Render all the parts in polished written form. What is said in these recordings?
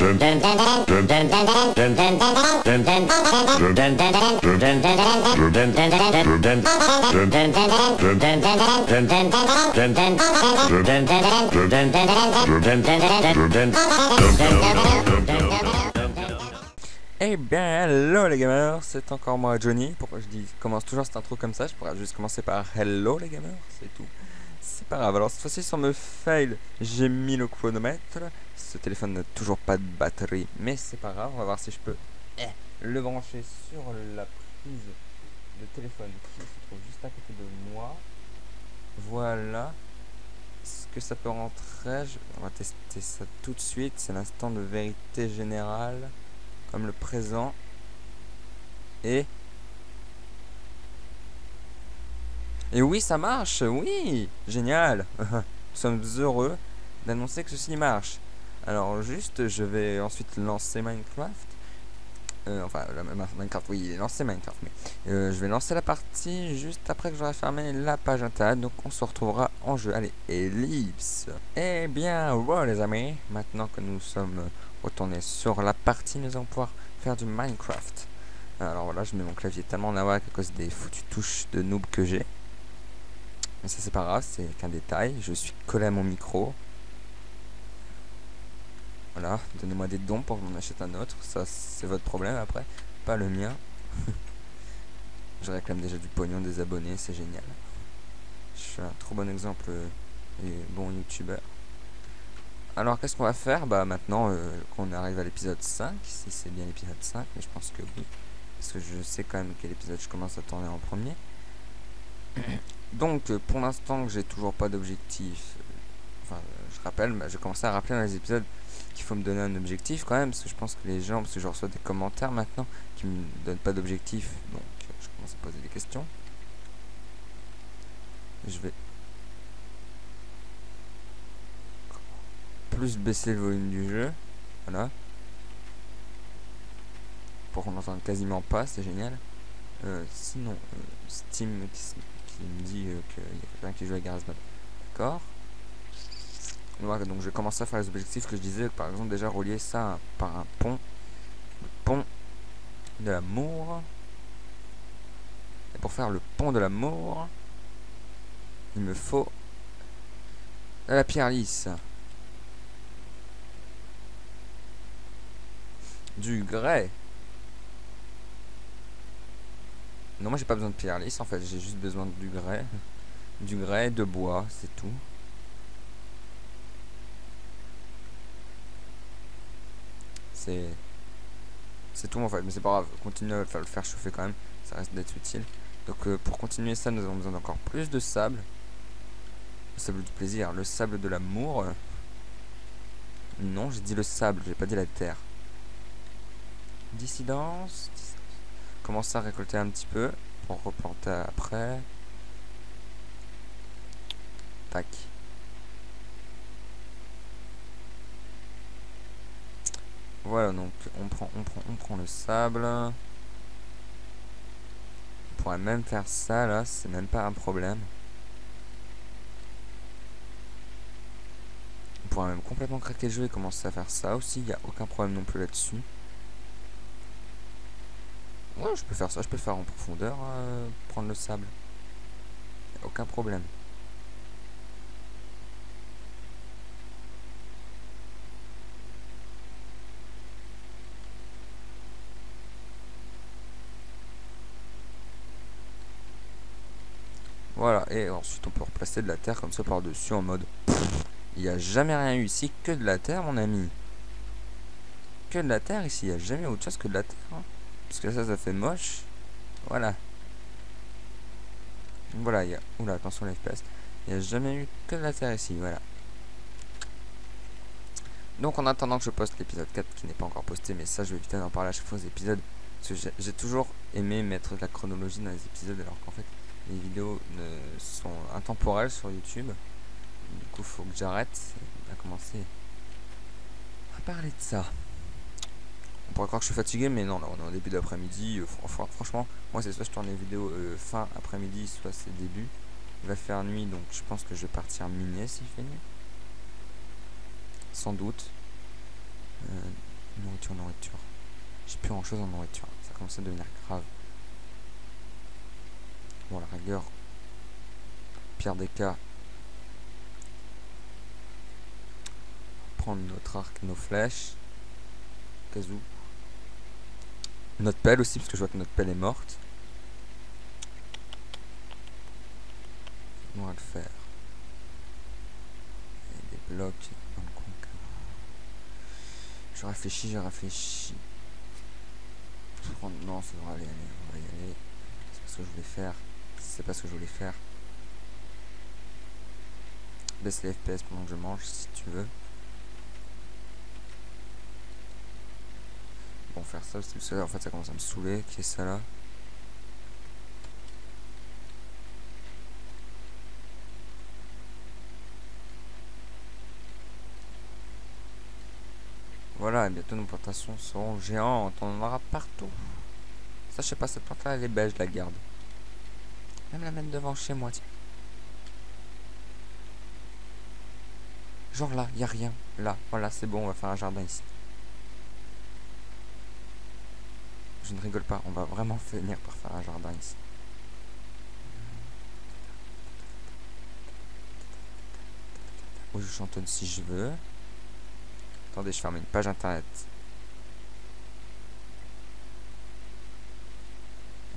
Eh bien, hello les gamers, c'est encore moi Johnny. Pourquoi je commence toujours cette intro comme ça? Je pourrais juste commencer par hello les gamers, c'est tout. C'est pas grave, alors cette fois-ci sur me fail, j'ai mis le chronomètre. Ce téléphone n'a toujours pas de batterie, mais c'est pas grave, on va voir si je peux le brancher sur la prise de téléphone qui se trouve juste à côté de moi. Voilà. Est-ce que ça peut rentrer? On va tester ça tout de suite, c'est l'instant de vérité générale. Comme le présent. Et oui, ça marche, oui, génial. Nous sommes heureux d'annoncer que ceci marche. Alors juste, je vais ensuite lancer Minecraft. Minecraft, oui, lancer Minecraft. Mais je vais lancer la partie juste après que j'aurai fermé la page internet. Donc on se retrouvera en jeu. Allez, ellipse. Eh bien, voilà les amis. Maintenant que nous sommes retournés sur la partie, nous allons pouvoir faire du Minecraft. Alors voilà, je mets mon clavier tellement en avant à cause des foutues touches de noob que j'ai. Mais ça c'est pas grave, c'est qu'un détail. Je suis collé à mon micro. Voilà, donnez-moi des dons pour que j'en achète un autre. Ça c'est votre problème après, pas le mien. Je réclame déjà du pognon des abonnés, c'est génial. Je suis un trop bon exemple et bon youtubeur. Alors qu'est-ce qu'on va faire? Bah maintenant qu'on arrive à l'épisode 5, si c'est bien l'épisode 5, mais je pense que oui. Parce que je sais quand même quel épisode je commence à tourner en premier. Donc pour l'instant j'ai toujours pas d'objectif. Je rappelle, j'ai commencé à rappeler dans les épisodes qu'il faut me donner un objectif quand même. Parce que je pense que les gens, parce que je reçois des commentaires maintenant qui me donnent pas d'objectif. Donc je commence à poser des questions. Je vais plus baisser le volume du jeu. Voilà. Pour qu'on n'entende quasiment pas, c'est génial. Sinon, Steam qui me dit qu'il y a quelqu'un qui joue à Garry's Mod. D'accord. Voilà, donc je vais commencer à faire les objectifs que je disais. Par exemple, déjà relier ça par un pont. Le pont de l'amour. Et pour faire le pont de l'amour, il me faut de la pierre lisse. Du grès. Non, moi j'ai pas besoin de pierre lisse en fait, j'ai juste besoin du grès. Du grès, de bois, c'est tout. C'est tout en fait, mais c'est pas grave, continuez à le faire chauffer quand même, ça reste d'être utile. Donc pour continuer ça, nous avons besoin d'encore plus de sable. Le sable du plaisir, le sable de l'amour. Non, j'ai dit le sable, j'ai pas dit la terre. Dissidence. Commencer à récolter un petit peu pour reporter après. Tac. Voilà, donc on prend le sable. On pourrait même faire ça là, c'est même pas un problème. On pourrait même complètement craquer le jeu et commencer à faire ça aussi, il n'y a aucun problème non plus là-dessus. Ouais, je peux faire ça, je peux le faire en profondeur, prendre le sable. Y a aucun problème. Voilà, et ensuite on peut replacer de la terre comme ça par-dessus en mode... Il n'y a jamais rien eu ici que de la terre, mon ami. Que de la terre ici, il n'y a jamais autre chose que de la terre. Hein. Parce que ça fait moche. Voilà. Voilà, il y a... Oula, attention les FPS. Il n'y a jamais eu que de la terre ici, voilà. Donc en attendant que je poste l'épisode 4 qui n'est pas encore posté, mais ça je vais éviter d'en parler à chaque fois aux épisodes. Parce que j'ai toujours aimé mettre de la chronologie dans les épisodes alors qu'en fait les vidéos sont intemporelles sur YouTube. Du coup faut que j'arrête à commencer à parler de ça. On pourrait croire que je suis fatigué, mais non, là on est au début d'après-midi. Franchement, moi c'est soit je tourne les vidéos fin après-midi, soit c'est début. Il va faire nuit, donc je pense que je vais partir miner s'il fait nuit. Sans doute. en nourriture. J'ai plus grand chose en nourriture. Ça commence à devenir grave. Bon, à la rigueur, pire des cas, prendre notre arc, nos flèches. Cas où. Notre pelle aussi, parce que je vois que notre pelle est morte. On va le faire. Et des blocs dans le coin. Je réfléchis. Non, ça devrait aller, on va y aller. C'est pas ce que je voulais faire. C'est pas ce que je voulais faire. Baisse les FPS pendant que je mange, si tu veux. Bon, faire ça, parce que en fait ça commence à me saouler. Qui est ça là? Voilà, et bientôt nos plantations seront géantes. On en aura partout. Ça, je sais pas, cette plante là, elle est belle, je la garde. Même la mettre devant chez moi, tiens. Genre là, y a rien. Là, voilà, c'est bon, on va faire un jardin ici. Je ne rigole pas, on va vraiment finir par faire un jardin ici. Où je chantonne si je veux. Attendez, je ferme une page internet.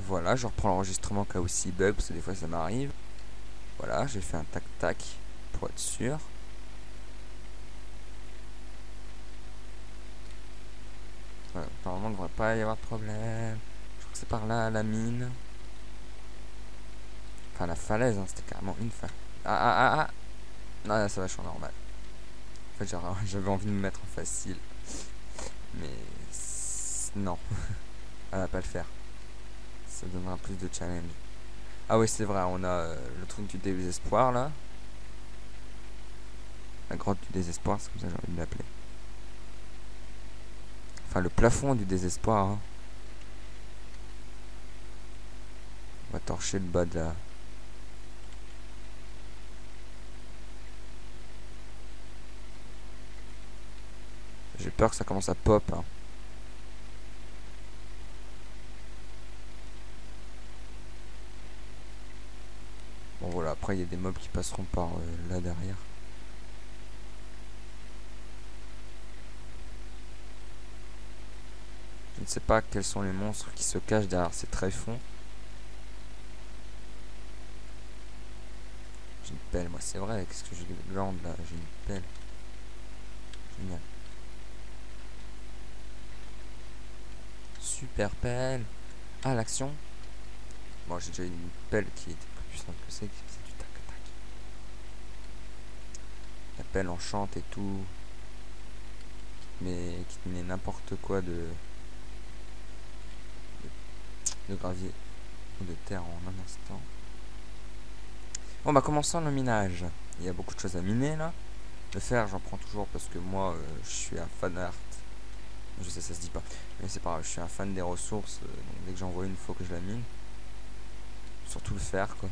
Voilà, je reprends l'enregistrement au cas où s'il bug, parce que des fois ça m'arrive. Voilà, j'ai fait un tac-tac pour être sûr. Voilà, normalement il ne devrait pas y avoir de problème. Je crois que c'est par là, la mine. Enfin, la falaise, hein, c'était carrément une falaise. Ah. Non, là, ça va, je suis en normal. En fait, j'avais envie de me mettre en facile. Mais non, elle va pas le faire. Ça donnera plus de challenge. Ah oui, c'est vrai, on a le truc du désespoir là. La grotte du désespoir, c'est comme ça que j'ai envie de l'appeler. Enfin, le plafond du désespoir. Hein. On va torcher le bas de la... J'ai peur que ça commence à pop. Hein. Bon voilà, après il y a des mobs qui passeront par là derrière. Je ne sais pas quels sont les monstres qui se cachent derrière ces tréfonds. J'ai une pelle, moi c'est vrai, qu'est-ce que j'ai de glande là? J'ai une pelle. Génial. Super pelle. Ah, l'action. Bon, j'ai déjà une pelle qui était plus puissante que c'est, qui faisait du tac-tac. La pelle enchante et tout. Mais qui tenait n'importe quoi de gravier ou de terre en un instant. Bon, bah commençons le minage. Il y a beaucoup de choses à miner là. Le fer, j'en prends toujours parce que moi, je suis un fan art. Je sais, ça se dit pas. Mais c'est pas grave, je suis un fan des ressources. Donc dès que j'en vois une, faut que je la mine. Surtout le fer, quoi.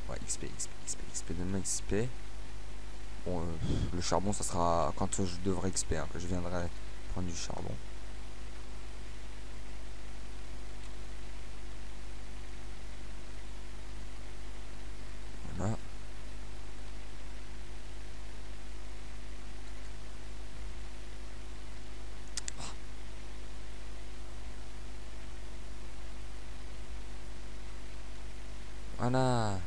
Ouais, XP, donne-moi XP. Bon, le charbon, ça sera quand je devrais XP, hein, que je viendrai prendre du charbon. Voilà. Voilà.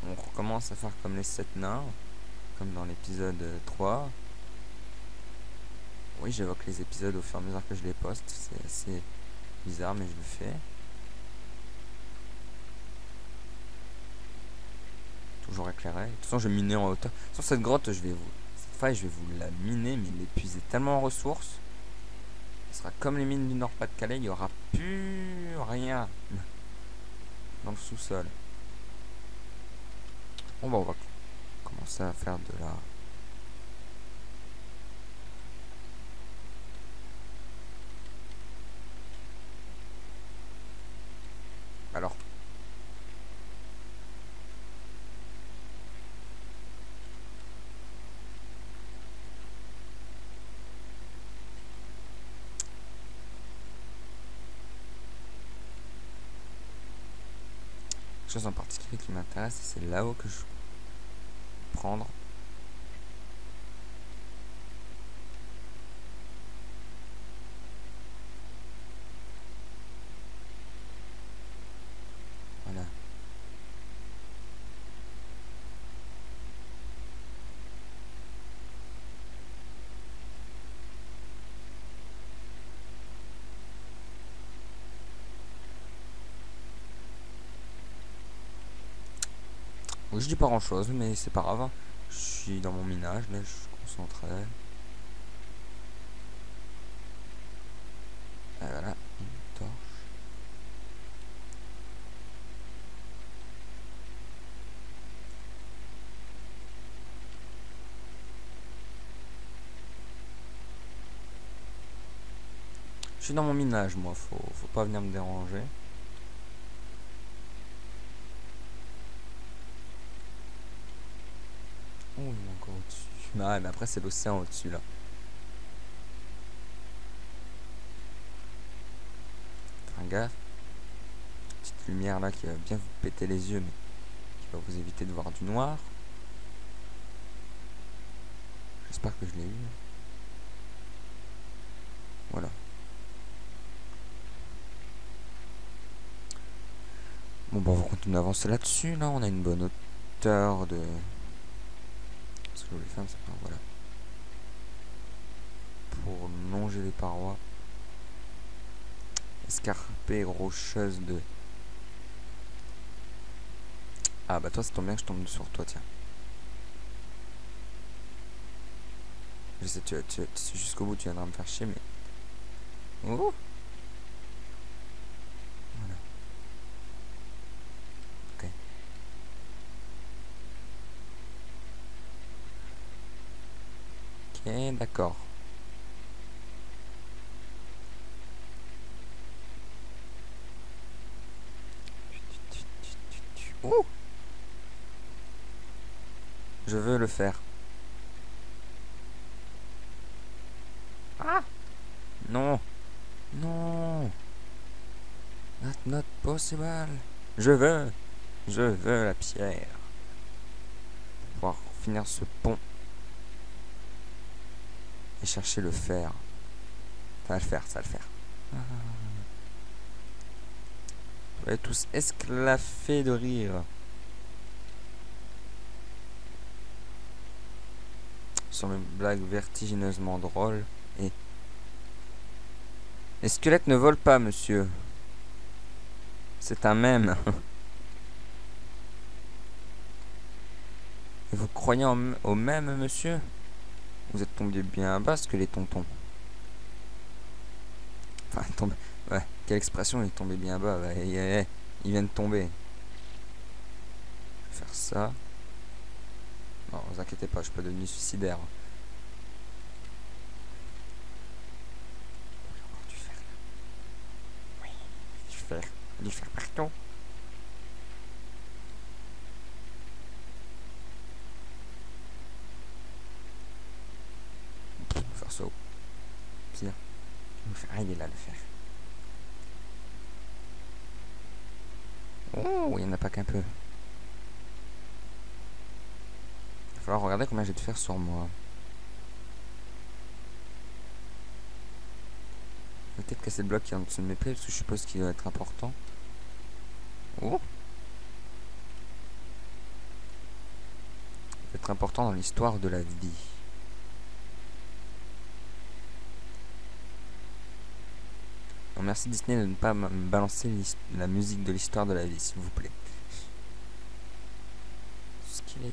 On recommence à faire comme les 7 nains, comme dans l'épisode 3. Oui, j'évoque les épisodes au fur et à mesure que je les poste. C'est assez bizarre, mais je le fais. Toujours éclairé. De toute façon, je vais miner en hauteur. Sur cette grotte, cette faille, je vais vous la miner, mais l'épuiser tellement en ressources. Ce sera comme les mines du Nord-Pas-de-Calais, il n'y aura plus rien dans le sous-sol. Bon, bah, on va commencer à faire de la... quelque chose en particulier qui m'intéresse, c'est là-haut que je vais prendre. Voilà. Oui, je dis pas grand chose, mais c'est pas grave. Je suis dans mon minage, là, je suis concentré. Et voilà, une torche. Je suis dans mon minage, moi, faut pas venir me déranger. Oh, il est encore au-dessus. Ah, mais après, c'est l'océan au-dessus, là. Faire gaffe. Petite lumière, là, qui va bien vous péter les yeux, mais qui va vous éviter de voir du noir. J'espère que je l'ai eu. Voilà. Bon, bah, on va continuer à avancer là-dessus, là. On a une bonne hauteur de... Ce que je voulais faire, c'est pas... Voilà. Pour longer les parois. Escarpée rocheuse de... Ah bah toi ça tombe bien que je tombe sur toi, tiens. Je sais, jusqu'au bout tu viendras me faire chier, mais... Oh, voilà. Ok. Ok, d'accord. Oh, je veux le faire. Ah, non. Non. That's not possible. Je veux. Je veux la pierre. Pour pouvoir finir ce pont. Et chercher le fer. Ça va le faire, ça va le faire. Ah. Vous allez tous esclaffés de rire. Sur mes blagues vertigineusement drôles. Et... Les squelettes ne volent pas, monsieur. C'est un mème. Et vous croyez au mème, monsieur? Vous êtes tombé bien bas, que les tontons. Enfin, tombé... Ouais, quelle expression, il est tombé bien bas. Ouais, il vient de tomber. Je vais faire ça. Non, vous inquiétez pas, je suis pas devenu suicidaire. Du fer là. Oui, du fer partout. On va faire ça au pire. Ah, il est là le fer. Oh, il n'y en a pas qu'un peu. Il va falloir regarder combien j'ai de fer sur moi. Je vais peut-être casser le bloc qui est en dessous de mes plaies, parce que je suppose qu'il doit être important. Oh, il va être important dans l'histoire de la vie. Bon, merci Disney de ne pas me balancer la musique de l'histoire de la vie, s'il vous plaît.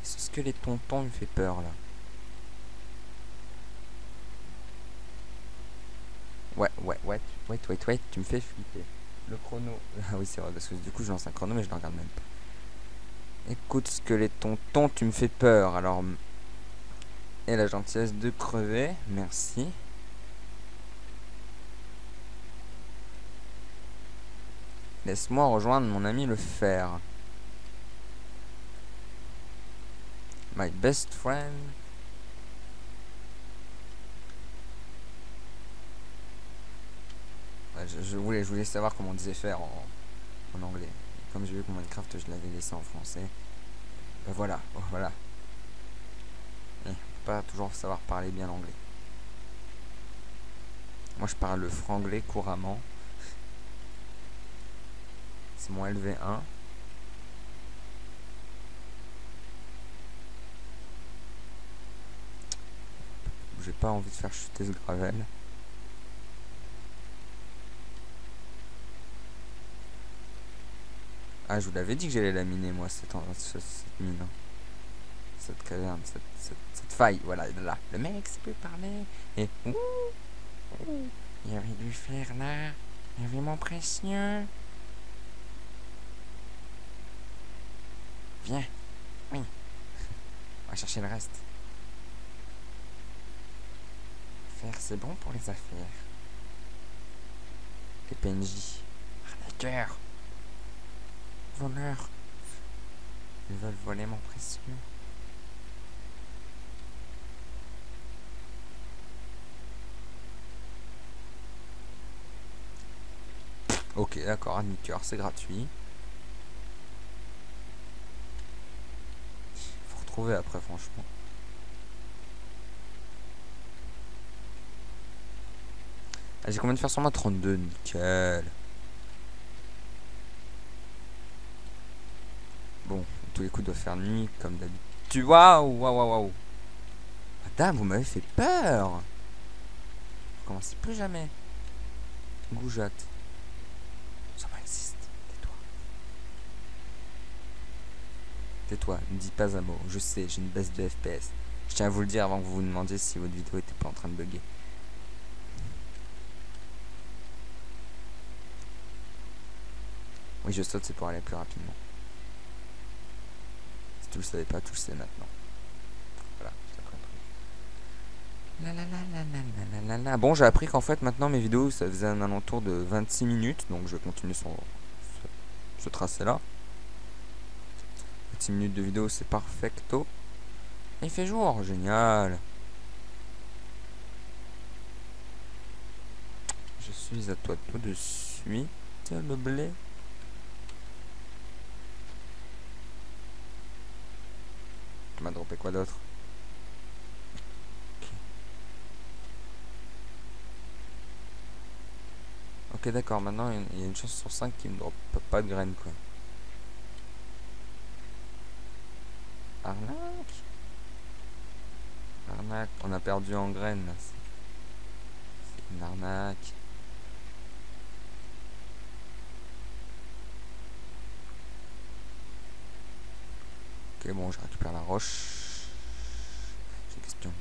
Ce que les tontons me fait peur là. Wait, tu me fais flipper. Le chrono. Ah oui, c'est vrai, parce que du coup, je lance un chrono, mais je le regarde même pas. Écoute, ce que les tontons, tu me fais peur. Alors. Et la gentillesse de crever, merci. Laisse-moi rejoindre mon ami le fer. My best friend. Ouais, je voulais savoir comment on disait fer en anglais. comme j'ai vu que Minecraft je l'avais laissé en français. Ben voilà, oh, voilà. Et on peut pas toujours savoir parler bien l'anglais. Moi je parle le franglais couramment. C'est mon LV1. J'ai pas envie de faire chuter ce gravel. Ah, je vous l'avais dit que j'allais la miner, moi, cette mine. Hein. Cette caverne, cette faille. Voilà, là. Le mec, ça peut parler. Et. Ouh, ouh, il aurait dû faire là. Il y avait mon précieux. Viens. Oui. On va chercher le reste. Faire, c'est bon pour les affaires. Les PNJ. Arnaqueur. Voleur. Ils veulent voler mon précieux. Ok, d'accord, arnaqueur, c'est gratuit. Faut retrouver après, franchement. Ah, j'ai combien de faire sur moi? 32, nickel. Bon, tous les coups doivent faire nuit, comme d'habitude. Waouh, waouh, waouh, waouh. Madame, vous m'avez fait peur. Recommencez plus jamais. Goujotte. Ça m'existe. Tais-toi. Tais-toi, ne dis pas un mot. Je sais, j'ai une baisse de FPS. Je tiens à vous le dire avant que vous vous demandiez si votre vidéo était pas en train de bugger. Oui, je saute, c'est pour aller plus rapidement. Si tu le savais pas, tu le sais maintenant. Voilà, t'as compris. Bon, j'ai appris qu'en fait, maintenant, mes vidéos, ça faisait un alentour de 26 minutes. Donc, je vais continuer sur ce tracé-là. 26 minutes de vidéo, c'est perfecto. Il fait jour, génial. Je suis à toi tout de suite, le blé. Tu m'as droppé quoi d'autre? Ok, d'accord, maintenant il y a une chance sur 5 qui me droppe pas de graines, quoi. Arnaque. Arnaque, on a perdu en graines, là. C'est une arnaque. Ok, bon, je récupère la roche. J'ai une question.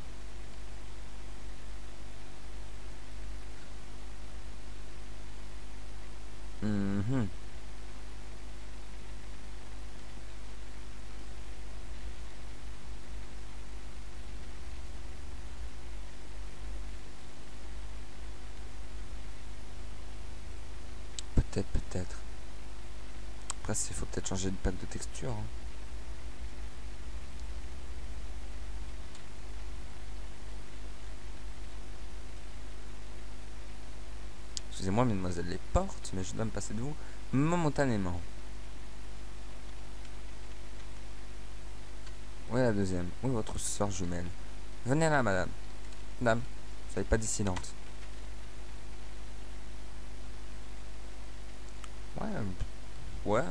Peut-être, peut-être. Après, il faut peut-être changer de pack de texture. Hein. Excusez-moi, mesdemoiselles les portes, mais je dois me passer de vous momentanément. Où est la deuxième? Où est votre soeur jumelle? Venez là, madame. Madame, soyez pas dissidente. Ouais, ouais.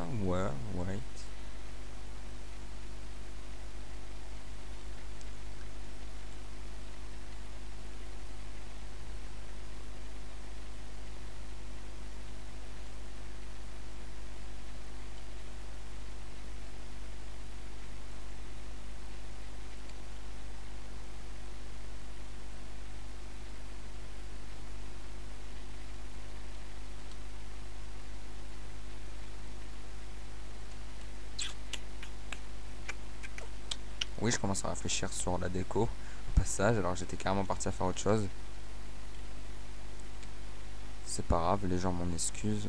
Oui, je commence à réfléchir sur la déco au passage, alors j'étais carrément parti à faire autre chose. C'est pas grave, les gens m'en excusent.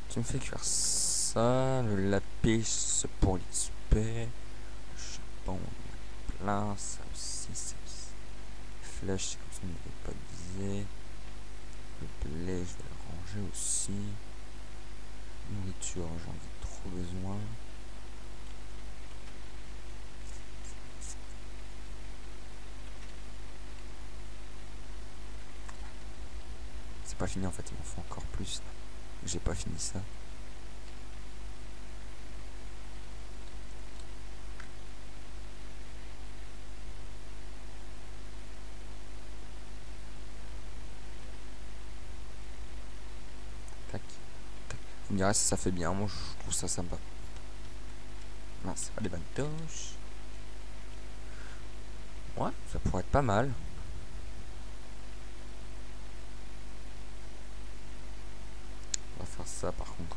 Tu me fais cuire ça, le lapis pour l'XP. Bon, plein, ça aussi, ça aussi. Flèche, c'est comme ça, on n'avait pas visé. Le blé, je vais le ranger aussi. Nourriture, j'en ai trop besoin. C'est pas fini en fait, il m'en faut encore plus. J'ai pas fini ça. Tac, tac. Vous me direz si ça fait bien, moi je trouve ça sympa. Mince, pas des bonnes touches. Ouais, ça pourrait être pas mal. On va faire ça par contre.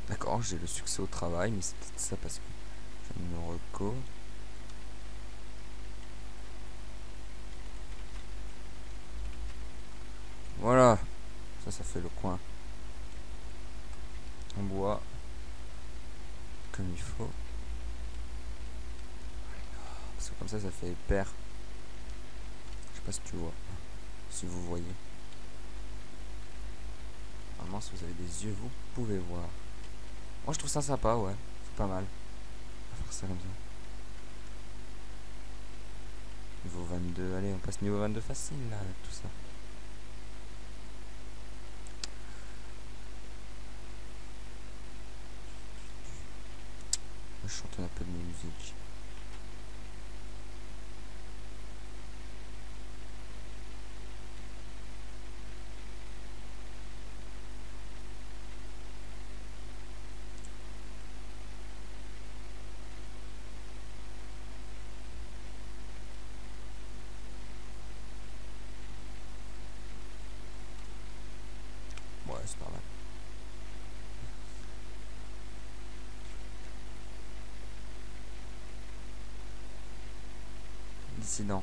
D'accord, j'ai le succès au travail, mais c'est peut-être ça parce que je me reco. Voilà, ça fait le coin en bois comme il faut. Parce que comme ça fait pair. Je sais pas si tu vois, si vous voyez. Normalement, si vous avez des yeux, vous pouvez voir. Moi, je trouve ça sympa, ouais. C'est pas mal. On va faire ça comme ça. Niveau 22, allez, on passe niveau 22 facile, là, avec tout ça. Je chante un peu de musique. Ouais, c'est pas mal. Dissident.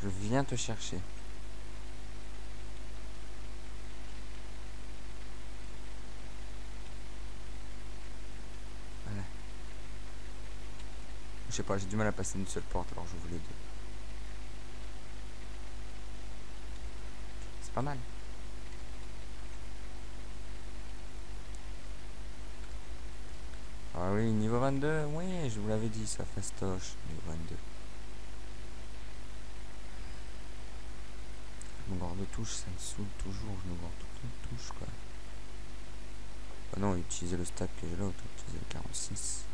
Je viens te chercher. Voilà. Je sais pas, j'ai du mal à passer une seule porte, alors je voulais deux. C'est pas mal. Ah oui, niveau 22, oui, je vous l'avais dit, ça fastoche, niveau 22. Je me garde de touche, ça me saoule toujours, je me garde tout le touche, quoi. Ah non, utiliser le stack que j'ai là, autant utiliser le 46.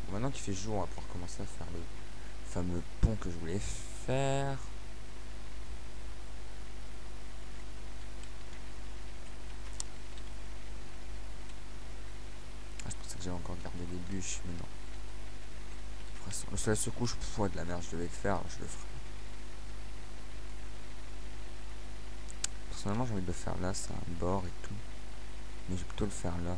Bon, maintenant qu'il fait jour, on va pouvoir commencer à faire le fameux pont que je voulais faire. Ah, je pensais que j'avais encore gardé des bûches, mais non. Le soleil se couche, ouais, de la merde, je devais le faire, je le ferai. Personnellement, j'ai envie de le faire là, c'est un bord et tout. Mais je vais plutôt le faire là.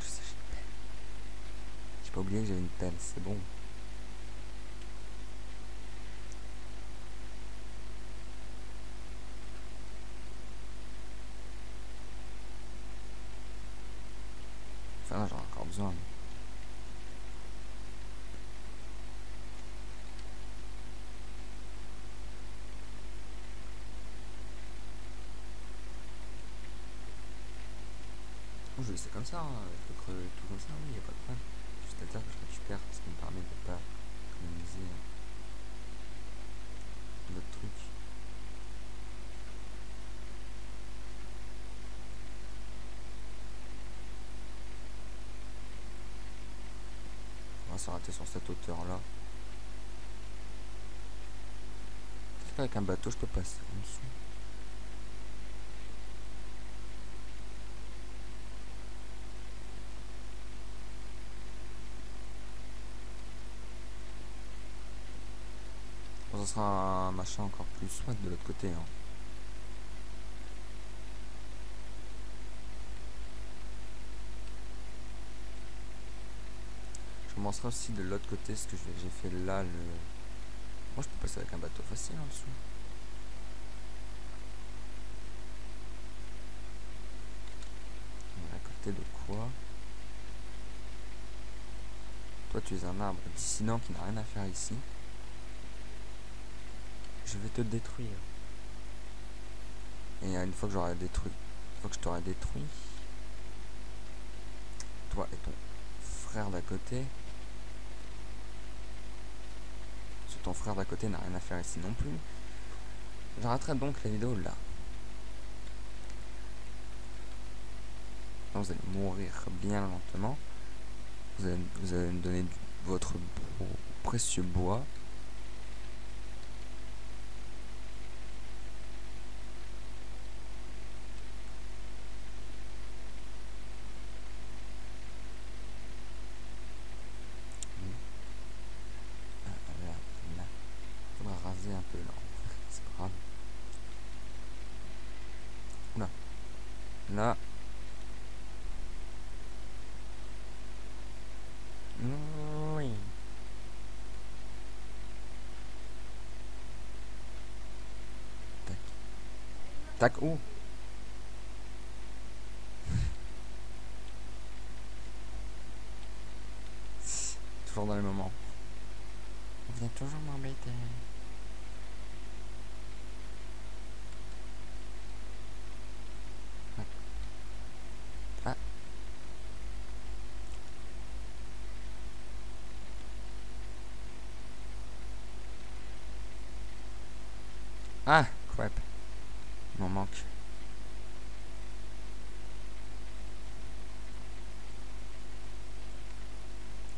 Je sais, j'ai une pelle. J'ai pas oublié que j'avais une pelle, c'est bon. Enfin, j'en ai encore besoin. Je vais laisser comme ça, hein, avec le creux et tout comme ça, oui, y a pas de problème. Juste à dire que je récupère, ce qui me permet de pas économiser d'autres trucs. On va s'arrêter sur cette hauteur là. Peut-être qu'avec un bateau je peux passer en dessous. sera un machin encore plus swag de l'autre côté. Hein. Je commencerai aussi de l'autre côté ce que j'ai fait là. Moi je peux passer avec un bateau facile en dessous. On va récolter de quoi? Toi tu es un arbre dissident qui n'a rien à faire ici. Je vais te détruire. Et une fois que j'aurai détruit, une fois que je t'aurai détruit, toi et ton frère d'à côté, parce que ton frère d'à côté n'a rien à faire ici non plus, j'arrêterai donc la vidéo là. Là vous allez mourir bien lentement. Vous allez me donner votre précieux bois. Là. Faudra raser un peu là. C'est pas grave. Oula. Là. Oui. Tac. Tac où? Toujours dans les moments. On vient toujours m'embêter. Ouais. Ah. Ah, crap. Il m'en manque.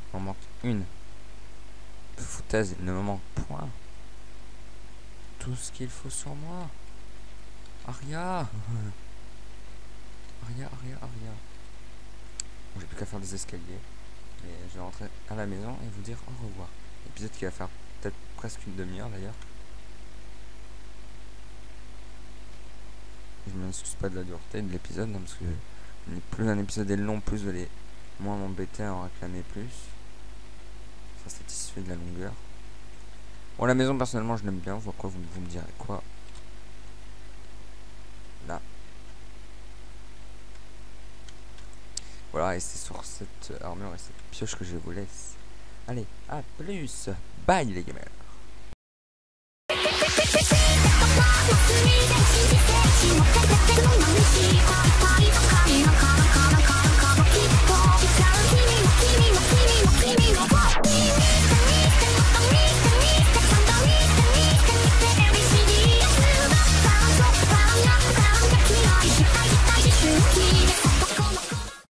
Il m'en manque une. Foutaise, il ne me manque point. Tout ce qu'il faut sur moi. Aria. Aria. Bon, j'ai plus qu'à faire des escaliers. Et je vais rentrer à la maison et vous dire au revoir. Épisode qui va faire peut-être presque une demi-heure d'ailleurs. Je ne m'excuse pas de la dureté de l'épisode, hein, parce que plus un épisode est long, plus vous allez moins m'embêter à en réclamer plus. Ça satisfait de la longueur. Bon, la maison personnellement je l'aime bien, vous me direz quoi. Là. Voilà, et c'est sur cette armure et cette pioche que je vous laisse. Allez, à plus. Bye les gamers.